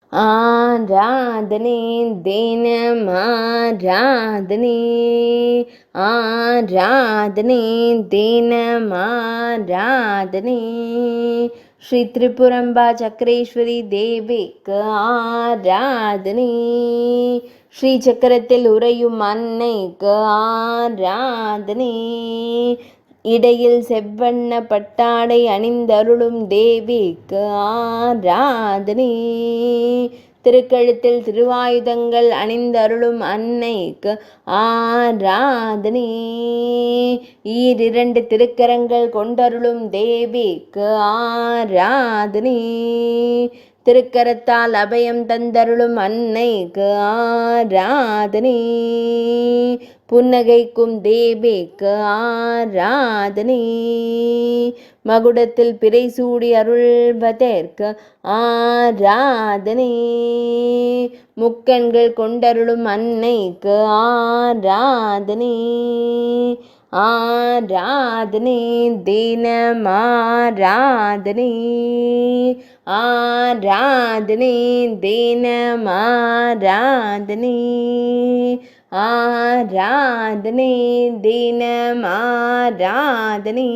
ஆராதனை தினம் ஆராதனை, ஆராதனை தினம் ஆராதனை. ஸ்ரீ திரிபுரம்பா சக்கரேஸ்வரி தேவிக்கு ஆராதனை. ஸ்ரீ சக்கரத்தில் உறையும் அன்னைக்கு ஆராதனை. இடையில் செவ்வண்ண பட்டாடை அணிந்தருளும் தேவிக்கு ஆராதனை. திருக்கழுத்தில் திருவாயுதங்கள் அணிந்தருளும் அன்னைக்கு ஆராதனை. ஈரிரண்டு திருக்கரங்கள் கொண்டருளும் தேவிக்கு ஆராதனை. திருக்கரத்தால் அபயம் தந்தருளும் அன்னைக்கு ஆராதனை. புன்னகைக்கும் தேவிக்கு ஆராதனை. மகுடத்தில் பிறை சூடி அருள்வதற்கு ஆராதனை. முக்கண்கள் கொண்டருளும் அன்னைக்கு ஆராதனை. ஆராதனை தினம் ஆராதனை. ஆராதனை தினம் ஆராதனை. ஆராதனை தினம் ஆராதனை.